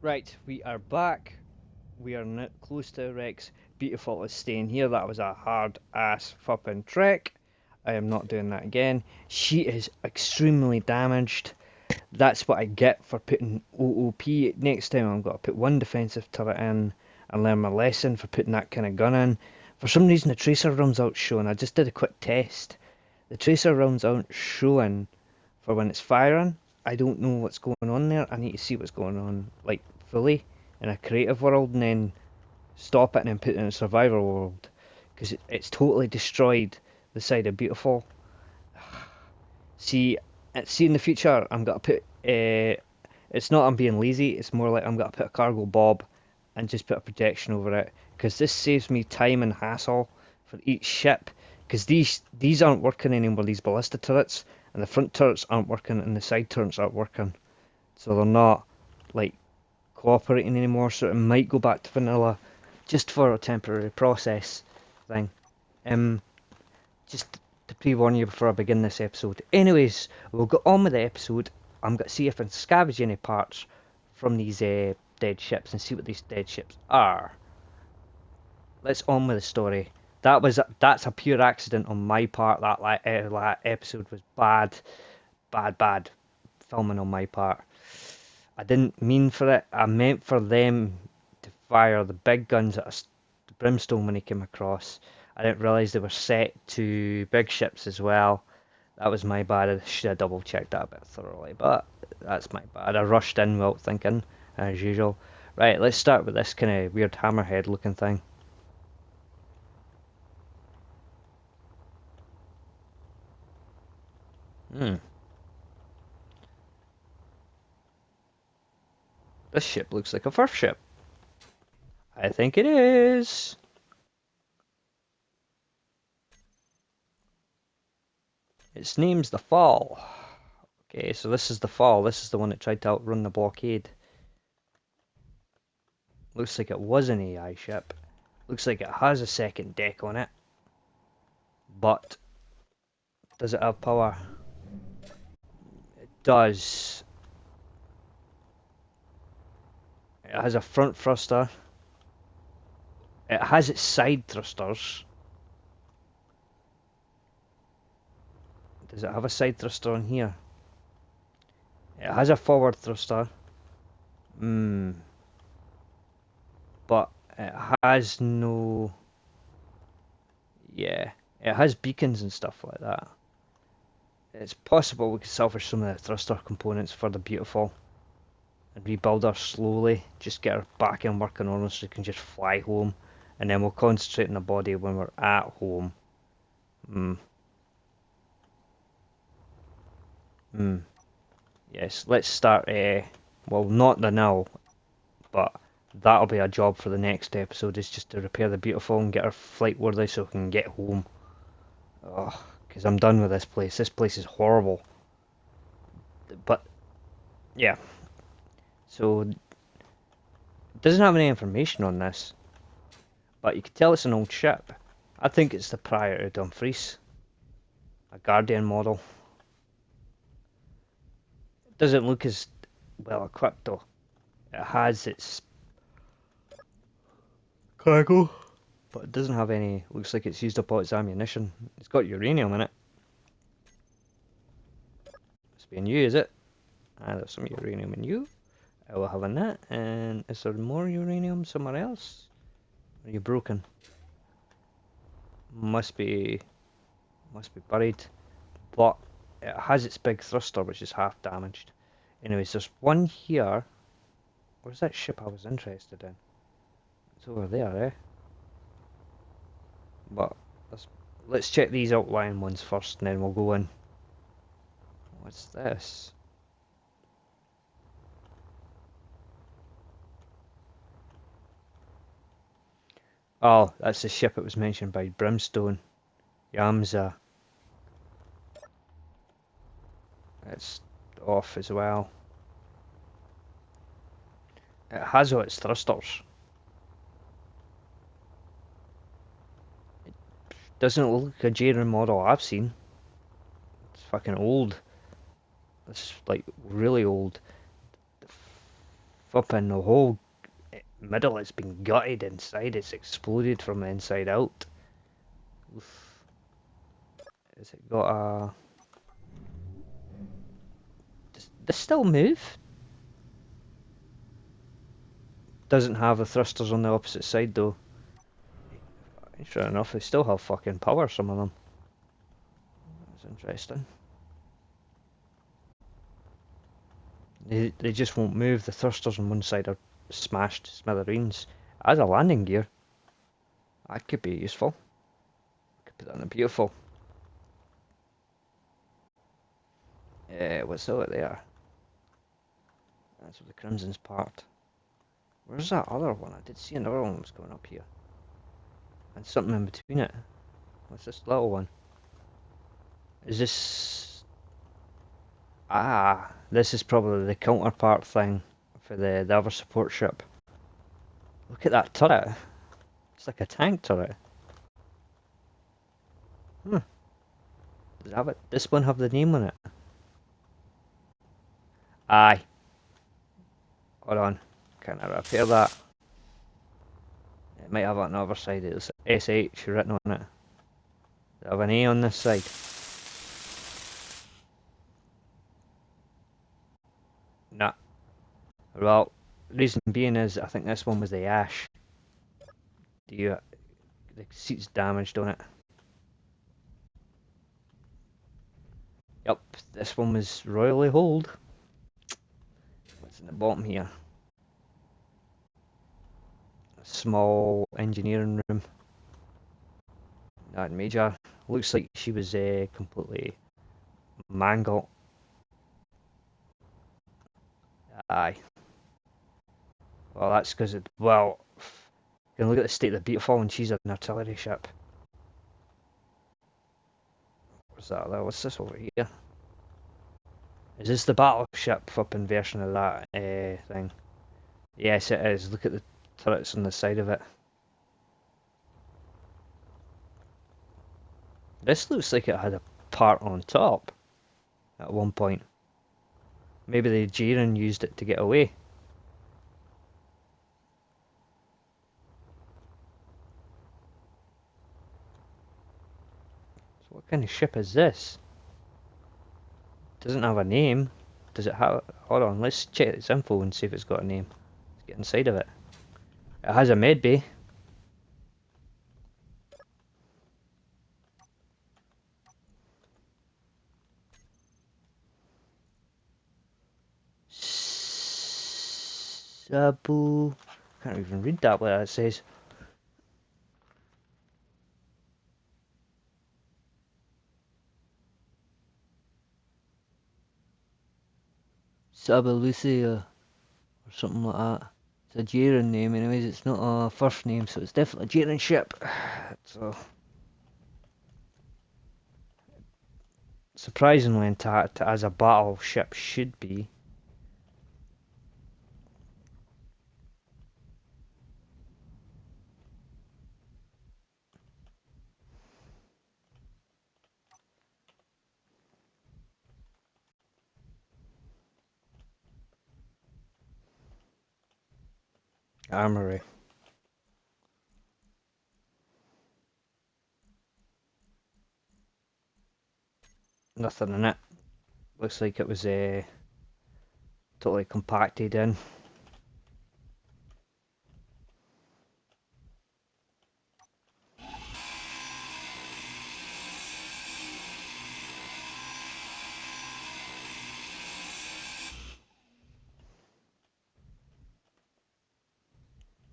Right, we are back. We are close to Rex. Beautiful is staying here. That was a hard ass fucking trek. I am not doing that again. She is extremely damaged. That's what I get for putting OOP. Next time I'm going to put one defensive turret in and learn my lesson for putting that kind of gun in. For some reason the tracer rounds aren't showing. I just did a quick test. The tracer rounds aren't showing for when it's firing. I don't know what's going on there. I need to see what's going on, like, fully in a creative world, and then stop it and then put it in a survivor world, because it's totally destroyed the side of Beautiful. See, in the future, I'm gonna put. It's not I'm being lazy. It's more like I'm gonna put a cargo bob, and just put a projection over it, because this saves me time and hassle for each ship. Because these aren't working anymore. These ballista turrets and the front turrets aren't working, and the side turrets aren't working. So they're not like cooperating anymore. So it might go back to vanilla, just for a temporary process thing. Um, just to pre-warn you before I begin this episode. Anyways, we'll go on with the episode. I'm going to see if I can scavenge any parts from these dead ships and see what these dead ships are. Let's on with the story. That's a pure accident on my part. That episode was bad filming on my part. I didn't mean for it. I meant for them to fire the big guns at the Brimstone when he came across. I didn't realise they were set to big ships as well. That was my bad. I should have double checked that a bit thoroughly, but that's my bad. I rushed in without thinking, as usual. Right, let's start with this kind of weird hammerhead looking thing. Hmm. This ship looks like a Firth ship. I think it is. Its name's the Fall. Okay, so this is the Fall. This is the one that tried to outrun the blockade. Looks like it was an AI ship. Looks like it has a second deck on it. But does it have power? It does. It has a front thruster. It has its side thrusters. Does it have a side thruster on here? It has a forward thruster. But it has no... Yeah. It has beacons and stuff like that. It's possible we could salvage some of the thruster components for the Beautiful and rebuild her slowly. Just get her back in working order so she can just fly home. And then we'll concentrate on the body when we're at home. Yes, let's start, well, not the now, but that'll be a job for the next episode, is just to repair the Beautiful and get her flight worthy so we can get home. Oh, because I'm done with this place. This place is horrible. But, yeah. So, it doesn't have any information on this, but you can tell it's an old ship. I think it's the Prior to Dumfries, a Guardian model. It doesn't look as well equipped though. It has its cargo, but it doesn't have any. Looks like it's used up all its ammunition. It's got uranium in it. Must be in you, is it? Ah, there's some uranium in you. I will have in that. And is there more uranium somewhere else? Are you broken? Must be buried. But it has its big thruster, which is half damaged. Anyways, there's one here. Where's that ship I was interested in? It's over there, eh? But let's check these outlying ones first, and then we'll go in. What's this? Oh, that's the ship that was mentioned by Brimstone. Yamza. It's off as well. It has all its thrusters. It doesn't look like a Jaren model I've seen. It's fucking old. It's like really old. Flipping the whole middle has been gutted inside. It's exploded from the inside out. Oof. Has it got a... Does this still move? Doesn't have the thrusters on the opposite side though. Sure enough, they still have fucking power, some of them. That's interesting. They just won't move. The thrusters on one side are smashed to smithereens. As a landing gear, that could be useful. Could put that in a beautiful. What's that there? That's where the Crimson's parked. Where's that other one? I did see another one was going up here. And something in between it. What's this little one? Is this... Ah, this is probably the counterpart thing for the other support ship. Look at that turret. It's like a tank turret. Does it have it? This one have the name on it? Aye. Hold on. Can I repair that? It might have it on the other side. It's SH written on it. Does it have an A on this side? Nah. Well, reason being is I think this one was the Ash. The seat's damaged on it. Yep, this one was royally holed. What's in the bottom here? A small engineering room. Not major. Looks like she was completely mangled. Aye. Well, that's because it. Well, you can look at the state of the Beautiful, and she's an artillery ship. What's that? What's this over here? Is this the battleship flipping version of that thing? Yes, it is. Look at the turrets on the side of it. This looks like it had a part on top at one point. Maybe the Jiren used it to get away. So what kind of ship is this? Doesn't have a name. Does it have... Hold on, let's check its info and see if it's got a name. Let's get inside of it. It has a med bay. Sabu... Can't even read that what it says. Sabu Lucia or something like that. It's a Jiren name anyways, it's not a first name, so it's definitely a Jiren ship. So... Surprisingly intact as a battleship should be. Armory. Nothing in it. Looks like it was totally compacted in.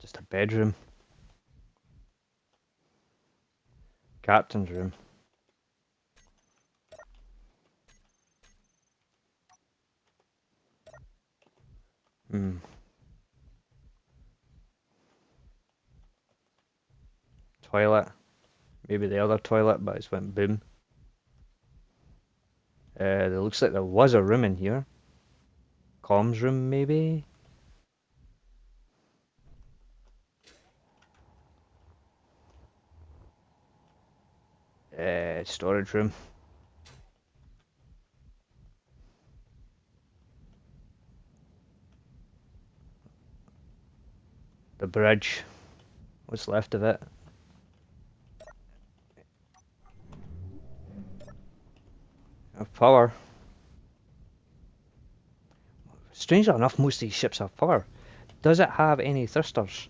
Just a bedroom. Captain's room. Toilet. Maybe the other toilet, but it's went boom. It looks like there was a room in here. Comms room, maybe? Storage room. The bridge. What's left of it. Have power. Strangely enough, most of these ships have power. Does it have any thrusters?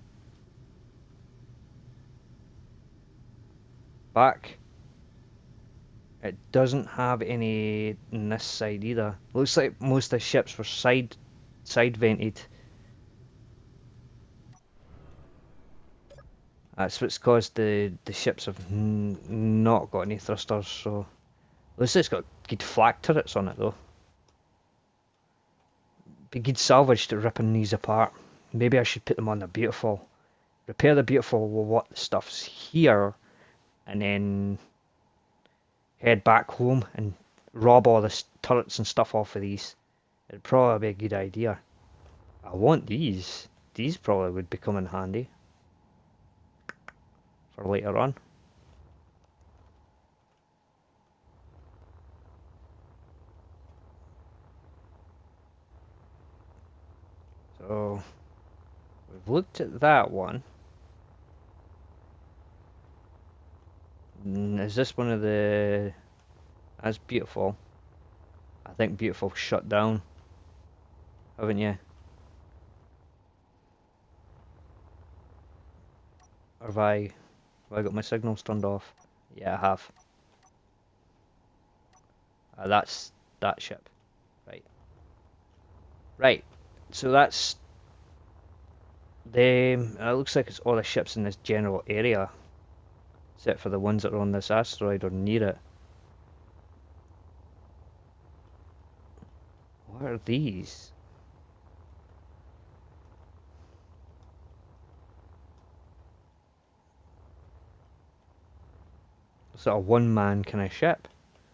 Back. It doesn't have any on this side either. Looks like most of the ships were side vented. That's what's caused the ships have not got any thrusters. So at least it's got good flak turrets on it though. Be good salvage to ripping these apart. Maybe I should put them on the beautiful. Repair the beautiful with what the stuff's here, and then head back home and rob all the turrets and stuff off of these. It'd probably be a good idea. I want these. These probably would become in handy for later on. So we've looked at that one. Is this one of the... That's beautiful. I think beautiful shut down. Haven't you? Or have I got my signals turned off? Yeah, I have. That's that ship. Right. Right. So that's the... It looks like it's all the ships in this general area. Except for the ones that are on this asteroid or near it. What are these? It's a one-man kind of ship.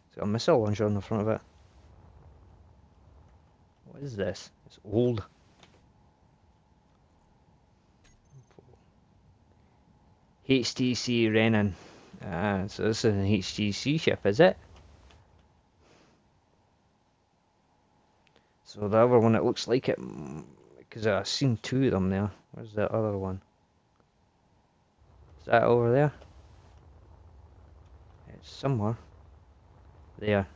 It's got a missile launcher on the front of it. What is this? It's old. HTC Renan. So this is an HTC ship, is it? So the other one, it looks like it, because I've seen two of them there. Where's the other one? Is that over there? It's somewhere. There.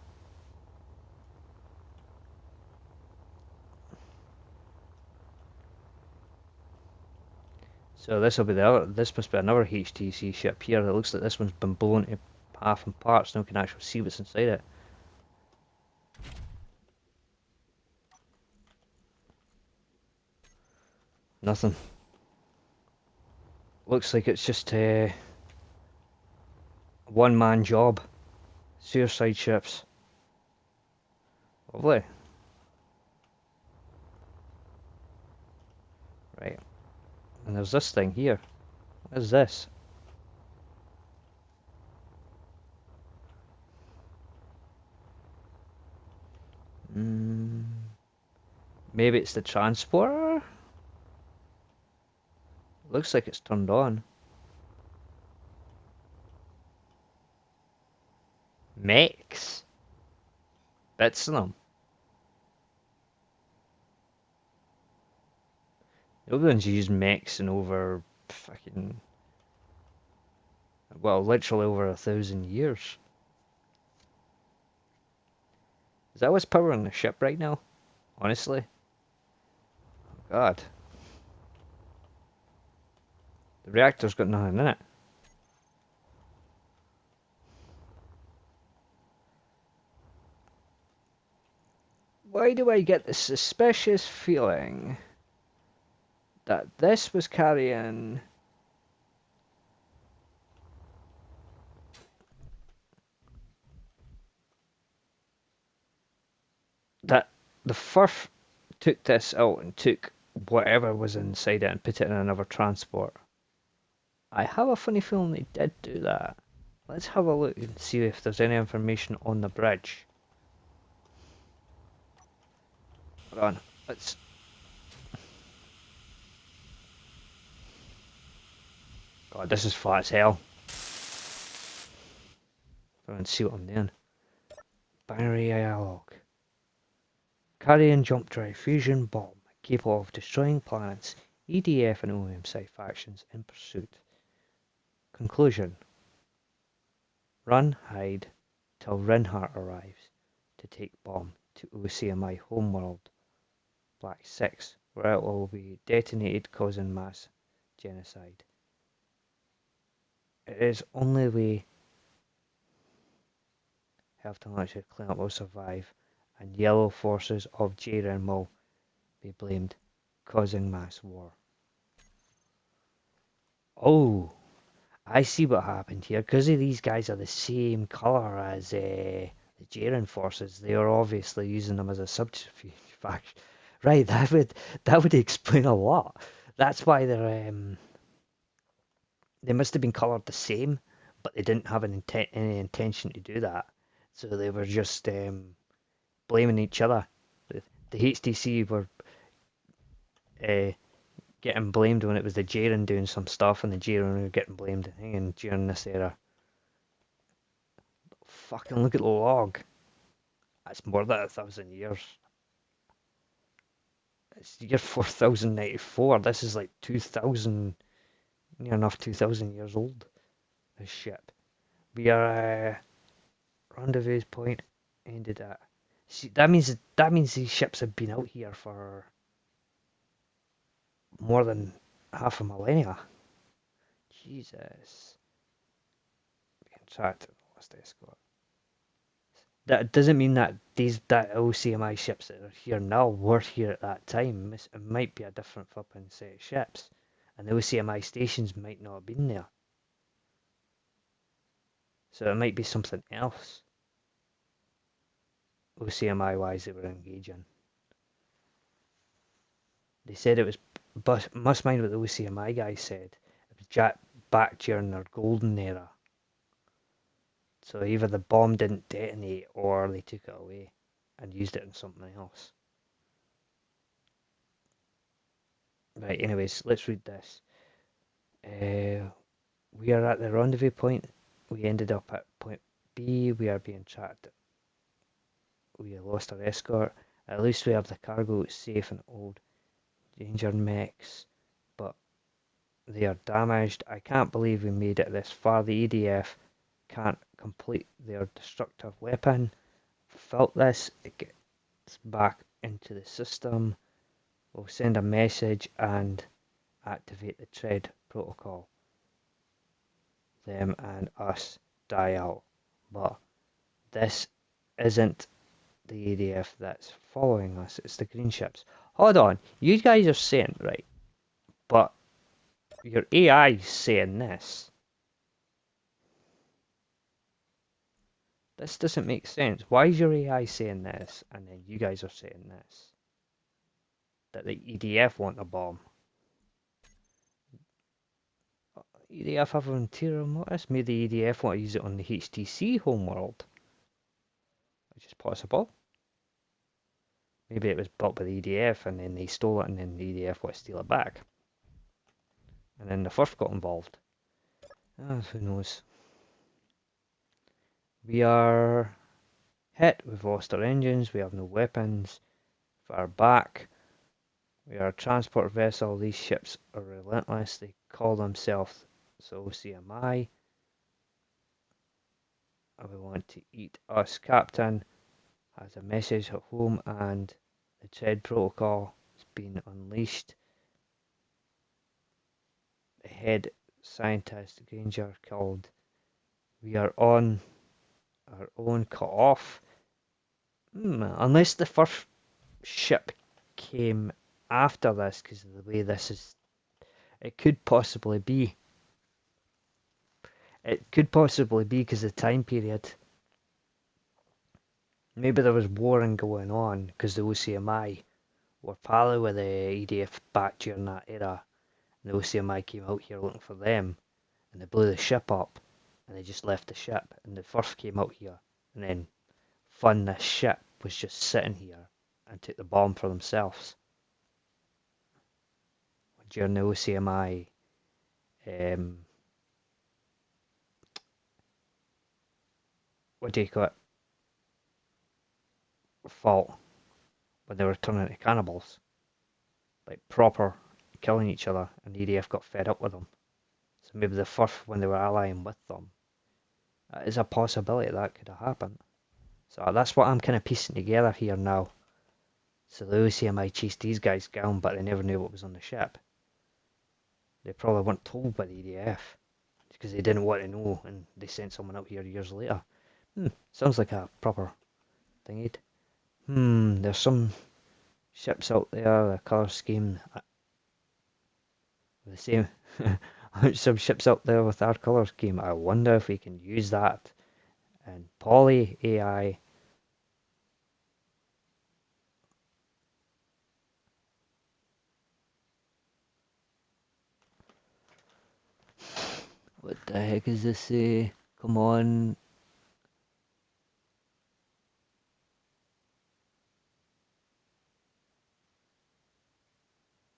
So this will be the other. This must be another HTC ship here. It looks like this one's been blown to half in parts. Now we can actually see what's inside it. Nothing. Looks like it's just a one-man job. Suicide ships. Lovely. Right. And there's this thing here. What is this? Maybe it's the transporter? Looks like it's turned on. Mechs. Bits of them. Nobody's used mechs in over fucking... Well, literally over 1,000 years. Is that what's powering the ship right now? Honestly? Oh God. The reactor's got nothing in it. Why do I get the suspicious feeling that this was carrying... that the Firth took this out and took whatever was inside it and put it in another transport. I have a funny feeling they did do that. Let's have a look and see if there's any information on the bridge. Hold on, let's... God, this is flat as hell. Go and see what I'm doing. Binary dialogue. Carrying jump drive fusion bomb, capable of destroying planets EDF and OMC factions in pursuit. Conclusion. Run, hide, till Reinhardt arrives to take bomb to OCMI homeworld Black 6, where it will be detonated causing mass genocide. It is only way Helfton Cleanup will survive, and yellow forces of Jiren will be blamed, causing mass war. Oh, I see what happened here. Because these guys are the same colour as the Jiren forces, they are obviously using them as a subterfuge faction. Right, that would explain a lot. That's why they must have been coloured the same, but they didn't have any intention to do that. So they were just blaming each other. The HTC were getting blamed when it was the Jiren doing some stuff, and the Jiren were getting blamed during this era. Fucking look at the log. That's more than 1,000 years. It's year 4094. This is like 2,000, near enough 2,000 years old. This ship. We are rendezvous point ended at. See, that means these ships have been out here for more than half a millennia. Jesus. Being tracked to the last escort. That doesn't mean that that OCMI ships that are here now were here at that time. It might be a different flipping set of ships, and the OCMI stations might not have been there. So it might be something else. OCMI wise they were engaging. They said it was, but must mind what the OCMI guys said. It was back during their golden era. So either the bomb didn't detonate or they took it away and used it in something else. Right, anyways, let's read this. We are at the rendezvous point. We ended up at point B. We are being tracked. We lost our escort. At least we have the cargo safe and old danger mechs, but they are damaged. I can't believe we made it this far. The EDF can't complete their destructive weapon. Felt this, it gets back into the system. We'll send a message and activate the TREAD protocol. Them and us die out. But this isn't the EDF that's following us, it's the green ships. Hold on, you guys are saying, right, but your AI is saying this. This doesn't make sense. Why is your AI saying this, and then you guys are saying this? That the EDF want a bomb. EDF have an interior motive? Maybe the EDF want to use it on the HTC homeworld. Which is possible. Maybe it was built by the EDF and then they stole it and then the EDF want to steal it back. And then the FURF got involved. Who knows? We are hit, we've lost our engines, we have no weapons, far back. We are a transport vessel, these ships are relentless, they call themselves OCMI. And we want to eat us. Captain has a message at home and the TREAD protocol has been unleashed. The head scientist Granger called. We are on our own, cut off. Unless the first ship came after this, because of the way this is, it could possibly be. It could possibly be because of the time period. Maybe there was warring going on because the OCMI were pally with the EDF back during that era. And the OCMI came out here looking for them, and they blew the ship up, and they just left the ship. And the first came out here, and then found this ship was just sitting here, and took the bomb for themselves. During the OCMI, what do you call it? Fault when they were turning into cannibals, like proper killing each other, and the EDF got fed up with them. So maybe the first when they were allying with them, is a possibility that could have happened. So that's what I'm kind of piecing together here now. So the OCMI chased these guys down, but they never knew what was on the ship. They probably weren't told by the EDF because they didn't want to know, and they sent someone out here years later. Sounds like a proper thingy. There's some ships out there, the colour scheme, the same. Some ships out there with our colour scheme. I wonder if we can use that. And Poly AI. What the heck is this say? Come on.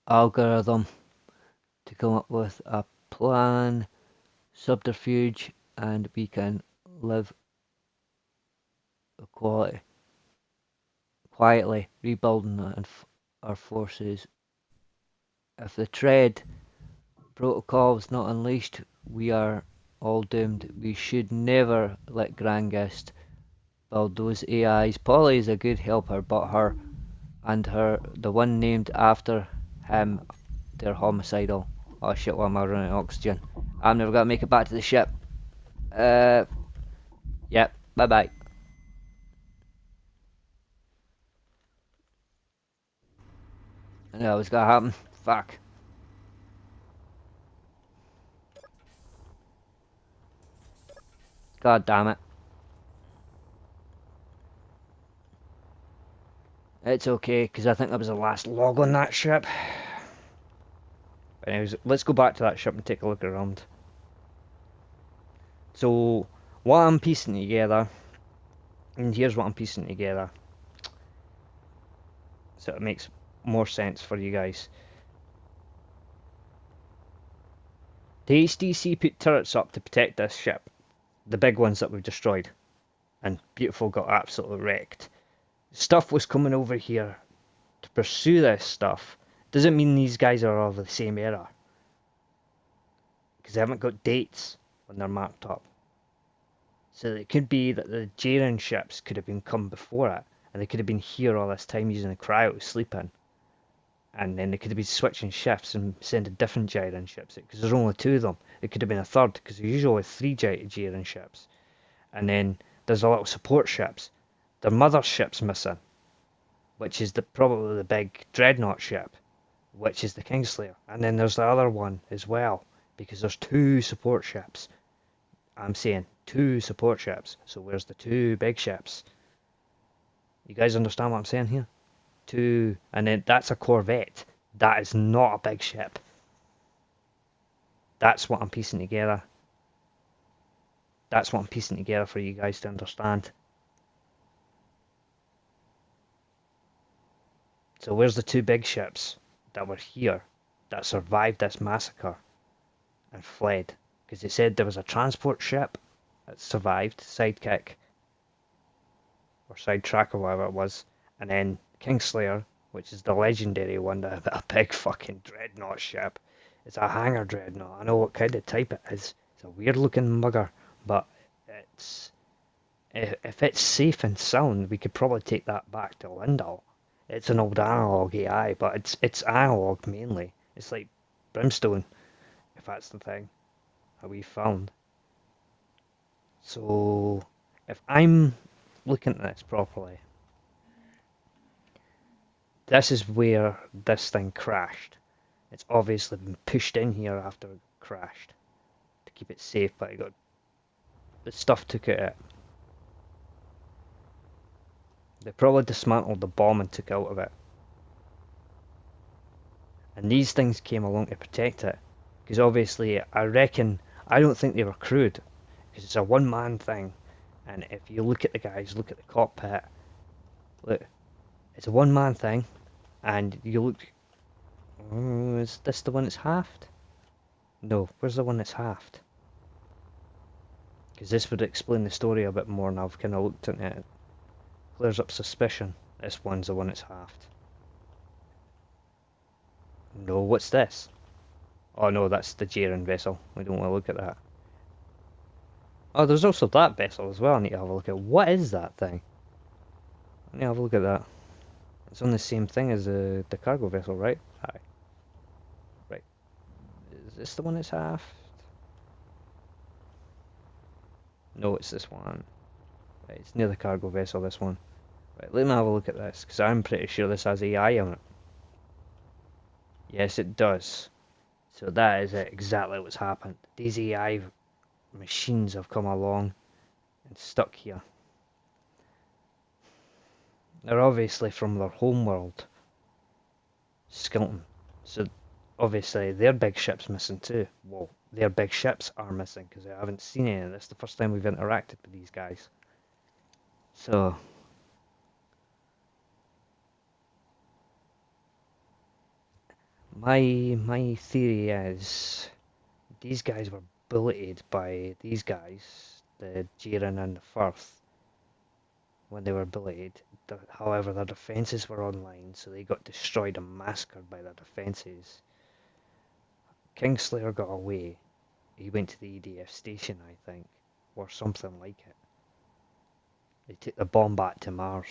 Algorithm to come up with a plan, subterfuge, and we can live quietly rebuilding our forces. If the Tread protocol is not unleashed, we are all doomed. We should never let Grangest build those AIs. Polly is a good helper, but her and the one named after him, they're homicidal. Oh shit, why am I running oxygen? I'm never gonna make it back to the ship. Yep, bye bye. I knew it was gonna happen. Fuck. God damn it. It's okay, because I think that was the last log on that ship. Anyways, let's go back to that ship and take a look around. So, what I'm piecing together, and here's what I'm piecing together, so it makes more sense for you guys. The HDC put turrets up to protect this ship, the big ones that we've destroyed, and Beautiful got absolutely wrecked. Stuff was coming over here to pursue this stuff. Doesn't mean these guys are of the same era, because they haven't got dates when they're marked up. So it could be that the Jaren ships could have been come before it, and they could have been here all this time using the cryo sleeping. And then they could have been switching shifts and sending different Jaren ships, because there's only two of them. It could have been a third, because there's usually three Jaren ships. And then there's a lot of support ships. Their mother ship's missing, which is probably the big Dreadnought ship, which is the Kingslayer. And then there's the other one as well, because there's two support ships. I'm saying two support ships. So where's the two big ships? You guys understand what I'm saying here? Two, and then that's a Corvette. That is not a big ship. That's what I'm piecing together. That's what I'm piecing together for you guys to understand. So where's the two big ships that were here, that survived this massacre and fled? Because they said there was a transport ship that survived, Sidekick, or Sidetrack, or whatever it was, and then Kingslayer, which is the legendary one, a big fucking dreadnought ship. It's a hangar dreadnought. I know what kind of type it is. It's a weird looking mugger, but it's if it's safe and sound, we could probably take that back to Lindell. It's an old analog AI, but it's analog mainly. It's like Brimstone, if that's the thing that we found. So if I'm looking at this properly, this is where this thing crashed. It's obviously been pushed in here after it crashed to keep it safe, but the stuff took it out. They probably dismantled the bomb and took it out of it. And these things came along to protect it. Because obviously, I don't think they were crewed. Because it's a one-man thing. And if you look at the guys, look at the cockpit, look, it's a one-man thing. And you look, is this the one that's halved? No, where's the one that's halved? Because this would explain the story a bit more, and I've kind of looked into it. Clears up suspicion. This one's the one that's halved. No, what's this? Oh no, that's the Jaren vessel. We don't want to look at that. Oh, there's also that vessel as well I need to have a look at. What is that thing? I need to have a look at that. It's on the same thing as the cargo vessel, right? Aye. Right. Is this the one that's half? No, it's this one. Right, it's near the cargo vessel, this one. Right, let me have a look at this, because I'm pretty sure this has AI on it. Yes, it does. So that is exactly what's happened. These AI machines have come along and stuck here. They're obviously from their home world, Skeleton. So obviously their big ship's missing too. Well, their big ships are missing because I haven't seen any of this. The first time we've interacted with these guys. So my theory is these guys were bulleted by these guys, the Jiren and the Firth, when they were bullied. However, their defences were online, so they got destroyed and massacred by their defences. Kingslayer got away. He went to the EDF station, I think, or something like it. They took the bomb back to Mars.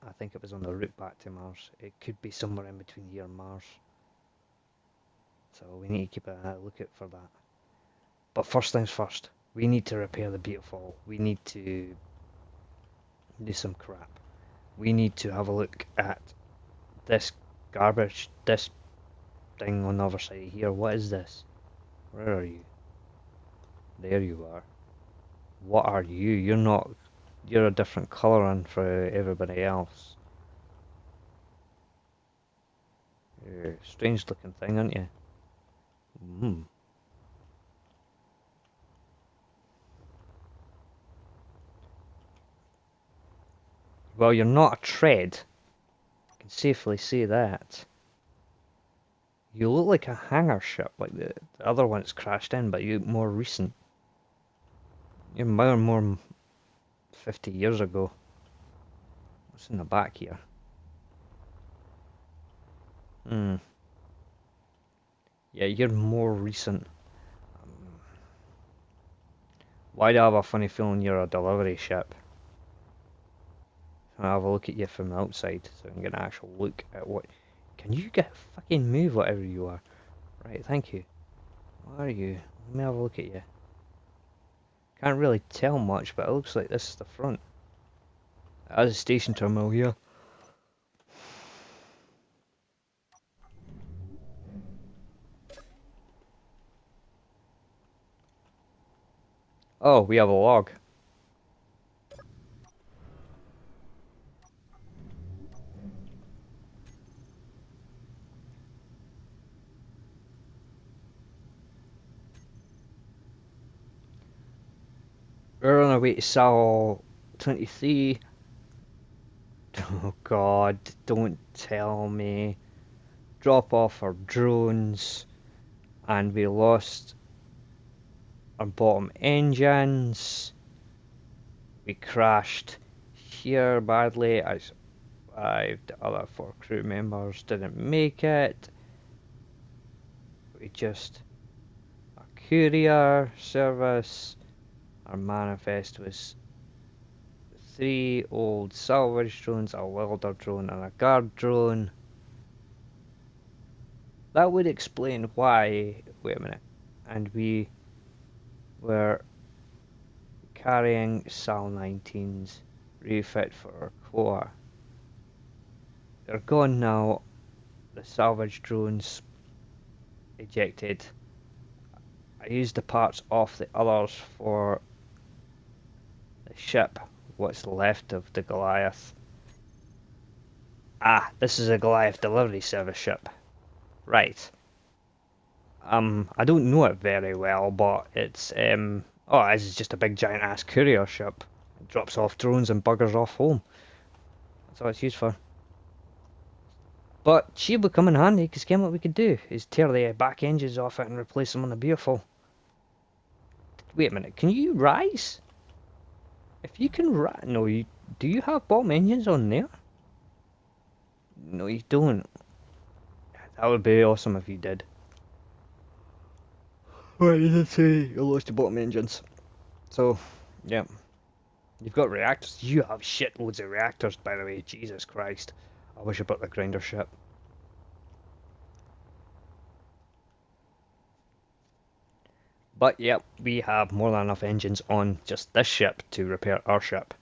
I think it was on the route back to Mars. It could be somewhere in between here and Mars. So we need to keep a look out for that. But first things first, we need to repair the Beautiful. We need to do some crap. We need to have a look at this garbage, this thing on the other side here. What is this? Where are you? There you are. What are you? You're not... You're a different colouring for everybody else. You're a strange looking thing, aren't you? Hmm. Well, you're not a tread. I can safely say that. You look like a hangar ship, like the other one that's crashed in, but you more recent. You're more 50 years ago. What's in the back here? Hmm. Yeah, you're more recent. Why do I have a funny feeling you're a delivery ship? I'll have a look at you from the outside so I can get an actual look at what... Can you get fucking move, whatever you are? Right, thank you. What are you? Let me have a look at you. Can't really tell much, but it looks like this is the front. There's a station terminal here. Oh, we have a log. We're on our way to Sal 23. Oh god, don't tell me. Drop off our drones, and we lost our bottom engines. We crashed here badly. I survived. The other 4 crew members didn't make it. We just... A courier service. Our manifest was 3 old salvage drones, a welder drone, and a guard drone. That would explain why. Wait a minute. And we were carrying SAL 19s refit for our core. They're gone now. The salvage drones ejected. I used the parts off the others for the ship. What's left of the Goliath. Ah, this is a Goliath delivery service ship. Right. I don't know it very well, but it's oh, it's just a big giant ass courier ship. It drops off drones and buggers off home. That's all it's used for. But she would come in handy, because again what we could do is tear the back engines off it and replace them on the Beautiful. Wait a minute, can you rise? If you can rise... No, you... Do you have bomb engines on there? No, you don't. That would be awesome if you did. What did it say? You lost the bottom engines. So, yeah. You've got reactors. You have shitloads of reactors, by the way. Jesus Christ. I wish I brought the grinder ship. But, yep, we have more than enough engines on just this ship to repair our ship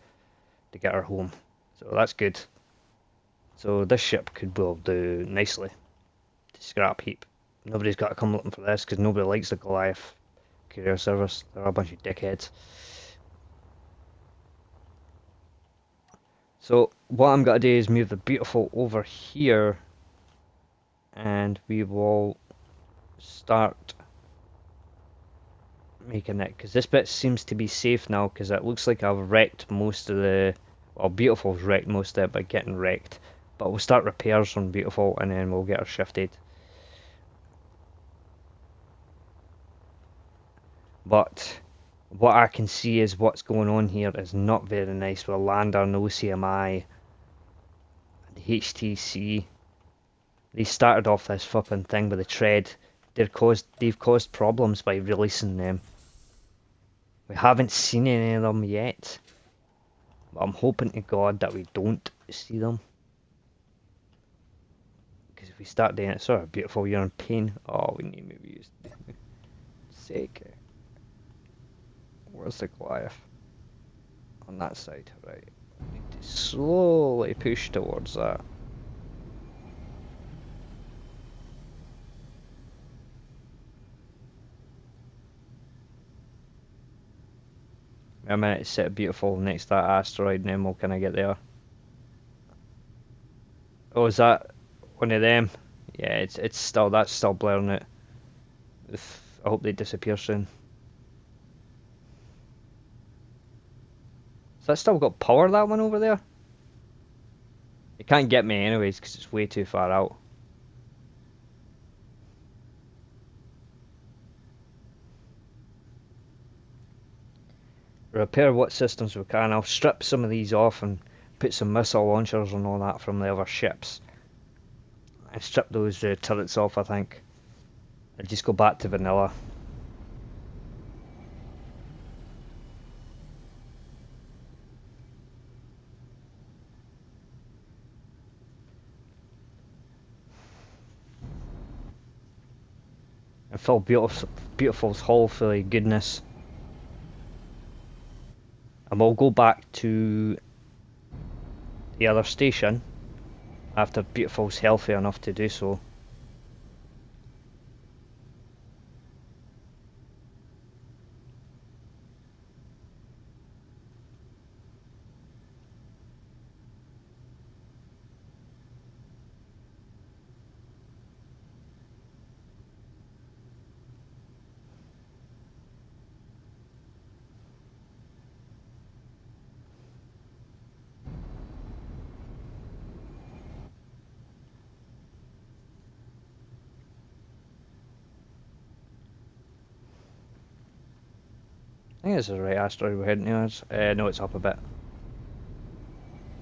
to get her home. So that's good. So this ship could will do nicely to scrap heap. Nobody's got to come looking for this because nobody likes the Goliath courier service. They're a bunch of dickheads. So what I'm going to do is move the Beautiful over here and we will start making it, because this bit seems to be safe now because it looks like I've wrecked most of the, well, Beautiful's wrecked most of it by getting wrecked, but we'll start repairs on Beautiful and then we'll get her shifted. But what I can see is what's going on here is not very nice with a lander, no CMI, the HTC. They started off this fucking thing with the tread. They've caused problems by releasing them. We haven't seen any of them yet, but I'm hoping to God that we don't see them. Because if we start doing it, sort of Beautiful, you're in pain. Oh, we need maybe use sake. Where's the Goliath? On that side, right. We need to slowly push towards that. A minute to set Beautiful next to that asteroid and then we'll kind of get there. Oh, is that one of them? Yeah, it's still, that's still blaring it. I hope they disappear soon. Has that still got power, that one over there? It can't get me anyways because it's way too far out. Repair what systems we can. I'll strip some of these off and put some missile launchers and all that from the other ships. I strip those turrets off, I think. I'll just go back to vanilla. And fill Beautiful's hull full of goodness. And we'll go back to the other station after Beautiful's healthy enough to do so. I think it's the right asteroid we're heading towards. No, it's up a bit.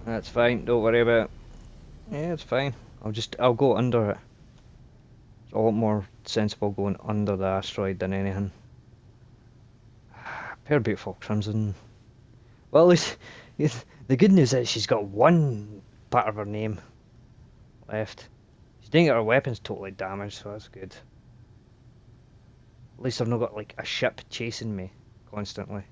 That's fine, don't worry about it. Yeah, it's fine. I'll go under it. It's a lot more sensible going under the asteroid than anything. Pure Beautiful Crimson. Well, the good news is she's got one part of her name left. She didn't get her weapons totally damaged, so that's good. At least I've not got like a ship chasing me constantly.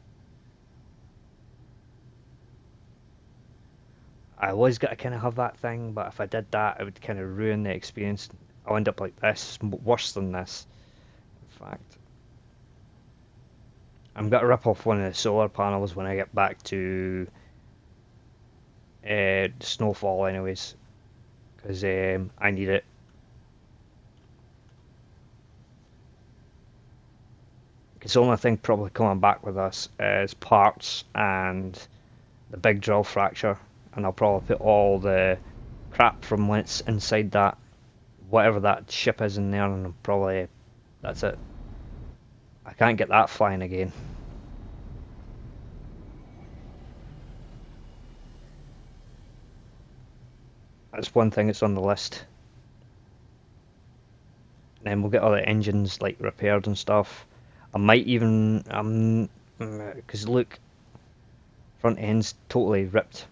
I was gonna kind of have that thing, but if I did that, it would kind of ruin the experience. I'll end up like this, worse than this, in fact. I'm gonna rip off one of the solar panels when I get back to Snowfall anyways, because I need it. Because the only thing probably coming back with us is parts and the big drill fracture, and I'll probably put all the crap from what's inside that, whatever that ship is in there, and probably that's it. I can't get that flying again. That's one thing that's on the list. then we'll get all the engines like repaired and stuff. I might even because look, front end's totally ripped.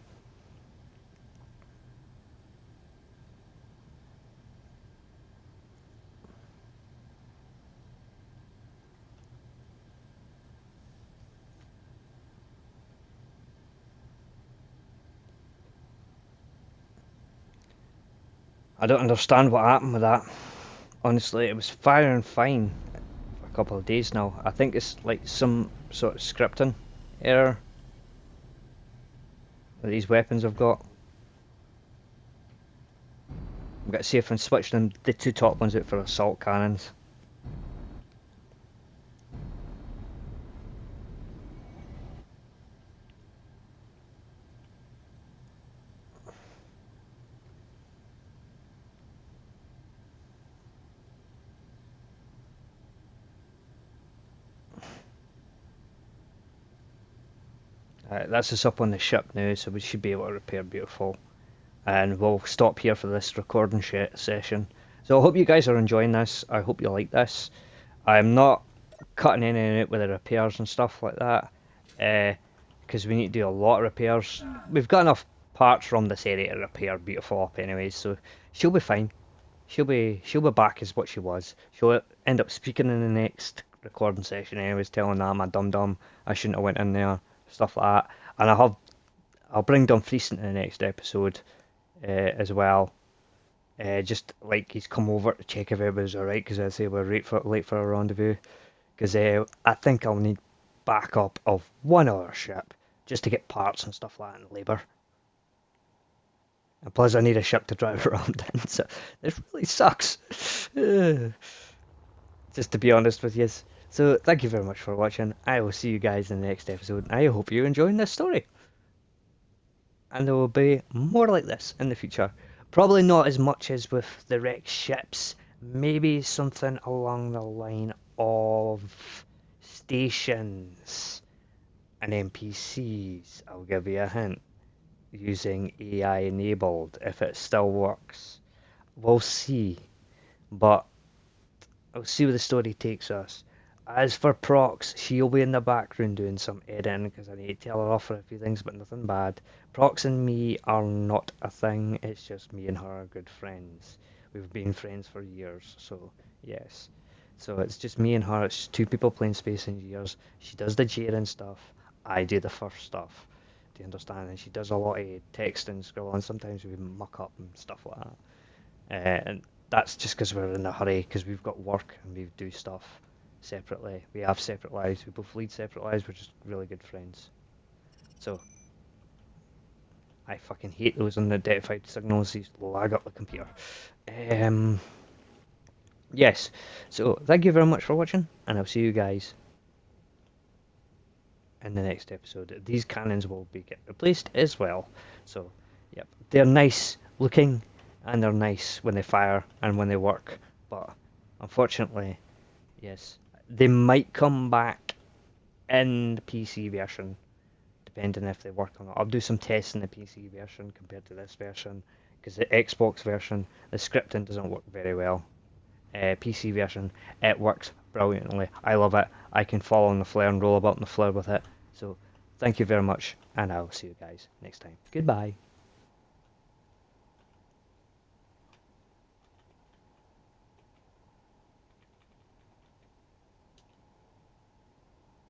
I don't understand what happened with that. Honestly, it was firing fine for a couple of days now. I think it's like some sort of scripting error that these weapons have got. I've got to see if I'm switching the two top ones out for assault cannons. That's us up on the ship now, so we should be able to repair beautiful. And we'll stop here for this recording session. So I hope you guys are enjoying this. I hope you like this. I'm not cutting in and out with the repairs and stuff like that, because we need to do a lot of repairs. We've got enough parts from this area to repair beautiful up anyways, so she'll be fine. She'll be back as what she was. She'll end up speaking in the next recording session anyways, telling that I'm a dum dum. I shouldn't have went in there, stuff like that. And I'll bring Dumfries into the next episode as well. Just like he's come over to check if everybody's alright, because I say we're late for a rendezvous. Because I think I'll need backup of one other ship just to get parts and stuff like that and labour. And plus I need a ship to drive around in, so it really sucks. Just to be honest with you. So thank you very much for watching. I will see you guys in the next episode. I hope you're enjoying this story. And there will be more like this in the future. Probably not as much as with the wrecked ships. Maybe something along the line of stations and NPCs. I'll give you a hint. Using AI enabled, if it still works. We'll see. But I'll see where the story takes us. As for Prox, she'll be in the background doing some editing because I need to tell her off for a few things, but nothing bad. Prox and me are not a thing, it's just me and her are good friends. We've been friends for years, so yes. So it's just me and her, it's two people playing Space Engineers. She does the Jaren stuff, I do the first stuff. Do you understand? And she does a lot of texting, scrolling, sometimes we muck up and stuff like that. And that's just because we're in a hurry, because we've got work and we do stuff separately. We have separate lives. We both lead separate lives. We're just really good friends. So I fucking hate those unidentified signals. These lag up the computer. Yes. So thank you very much for watching, and I'll see you guys in the next episode. These cannons will be get replaced as well. So yep, they're nice looking, and they're nice when they fire and when they work. But unfortunately, yes, they might come back in the PC version, depending if they work or not. I'll do some tests in the PC version compared to this version, because the Xbox version, the scripting doesn't work very well. PC version, it works brilliantly. I love it. I can fall on the flare and roll about on the floor with it. So thank you very much, and I'll see you guys next time. Goodbye.